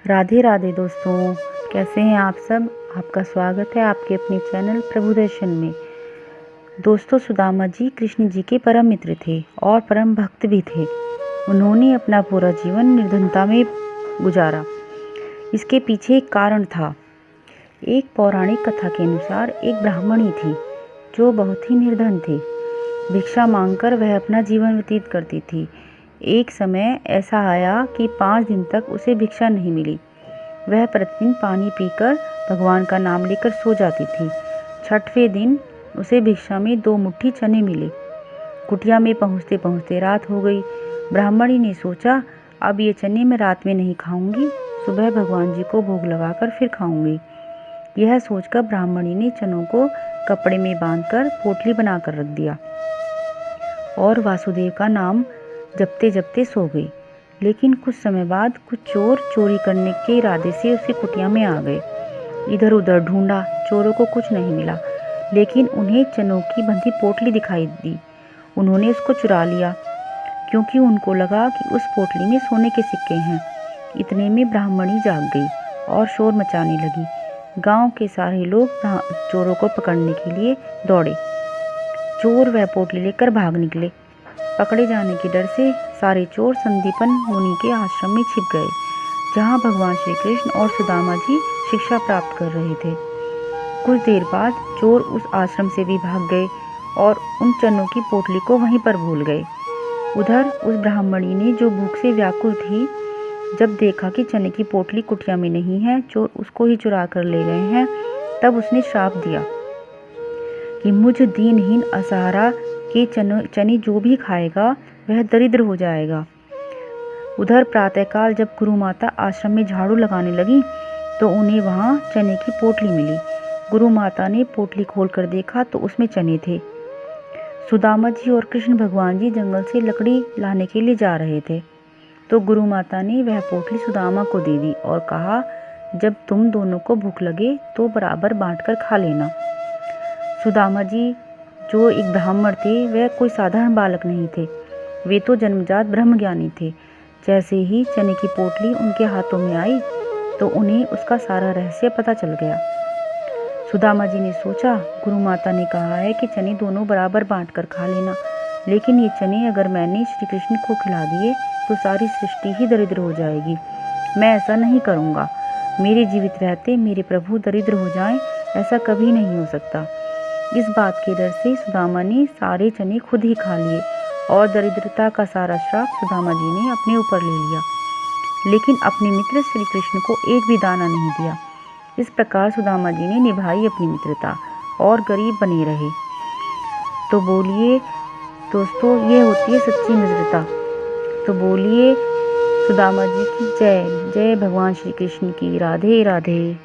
राधे राधे दोस्तों, कैसे हैं आप सब। आपका स्वागत है आपके अपने चैनल प्रभु दर्शन में। दोस्तों, सुदामा जी कृष्ण जी के परम मित्र थे और परम भक्त भी थे। उन्होंने अपना पूरा जीवन निर्धनता में गुजारा। इसके पीछे एक कारण था। एक पौराणिक कथा के अनुसार एक ब्राह्मणी थी जो बहुत ही निर्धन थी। भिक्षा मांगकर वह अपना जीवन व्यतीत करती थी। एक समय ऐसा आया कि 5 दिन तक उसे भिक्षा नहीं मिली। वह प्रतिदिन पानी पीकर भगवान का नाम लेकर सो जाती थी। 6वें दिन उसे भिक्षा में 2 मुट्ठी चने मिले। कुटिया में पहुँचते पहुँचते रात हो गई। ब्राह्मणी ने सोचा, अब ये चने मैं रात में नहीं खाऊंगी, सुबह भगवान जी को भोग लगाकर फिर खाऊंगी। यह सोचकर ब्राह्मणी ने चनों को कपड़े में बांधकर पोटली बनाकर रख दिया और वासुदेव का नाम जपते जपते सो गई। लेकिन कुछ समय बाद कुछ चोर चोरी करने के इरादे से उसकी कुटिया में आ गए। इधर उधर ढूंढा, चोरों को कुछ नहीं मिला, लेकिन उन्हें चनों की बंधी पोटली दिखाई दी। उन्होंने उसको चुरा लिया क्योंकि उनको लगा कि उस पोटली में सोने के सिक्के हैं। इतने में ब्राह्मणी जाग गई और शोर मचाने लगी। गांव के सारे लोग चोरों को पकड़ने के लिए दौड़े। चोर वह पोटली लेकर भाग निकले। पकड़े जाने के डर से सारे चोर संदीपन मुनि के आश्रम में छिप गए, जहां भगवान श्री कृष्ण और सुदामा जी शिक्षा प्राप्त कर रहे थे। कुछ देर बाद चोर उस आश्रम से भी भाग गए और उन चनों की पोटली को वहीं पर भूल गए। उधर उस ब्राह्मणी ने, जो भूख से व्याकुल थी, जब देखा कि चने की पोटली कुटिया में नहीं है, चोर उसको ही चुरा कर ले गए हैं, तब उसने श्राप दिया कि मुझ दीनहीन असहारा के चने जो भी खाएगा वह दरिद्र हो जाएगा। उधर प्रातःकाल जब गुरु माता आश्रम में झाड़ू लगाने लगी तो उन्हें वहां चने की पोटली मिली। गुरु माता ने पोटली खोलकर देखा तो उसमें चने थे। सुदामा जी और कृष्ण भगवान जी जंगल से लकड़ी लाने के लिए जा रहे थे, तो गुरु माता ने वह पोटली सुदामा को दे दी और कहा, जब तुम दोनों को भूख लगे तो बराबर बांटकर खा लेना। सुदामा जी, जो एक ब्राह्मण थे, वह कोई साधारण बालक नहीं थे। वे तो जन्मजात ब्रह्मज्ञानी थे। जैसे ही चने की पोटली उनके हाथों में आई तो उन्हें उसका सारा रहस्य पता चल गया। सुदामा जी ने सोचा, गुरु माता ने कहा है कि चने दोनों बराबर बांटकर खा लेना, लेकिन ये चने अगर मैंने श्री कृष्ण को खिला दिए तो सारी सृष्टि ही दरिद्र हो जाएगी। मैं ऐसा नहीं करूँगा। मेरे जीवित रहते मेरे प्रभु दरिद्र हो जाएं, ऐसा कभी नहीं हो सकता। इस बात के डर से सुदामा ने सारे चने खुद ही खा लिए और दरिद्रता का सारा श्राप सुदामा जी ने अपने ऊपर ले लिया, लेकिन अपने मित्र श्री कृष्ण को एक भी दाना नहीं दिया। इस प्रकार सुदामा जी ने निभाई अपनी मित्रता और गरीब बने रहे। तो बोलिए दोस्तों, ये होती है सच्ची मित्रता। तो बोलिए सुदामा जी की जय। जय भगवान श्री कृष्ण की। राधे राधे।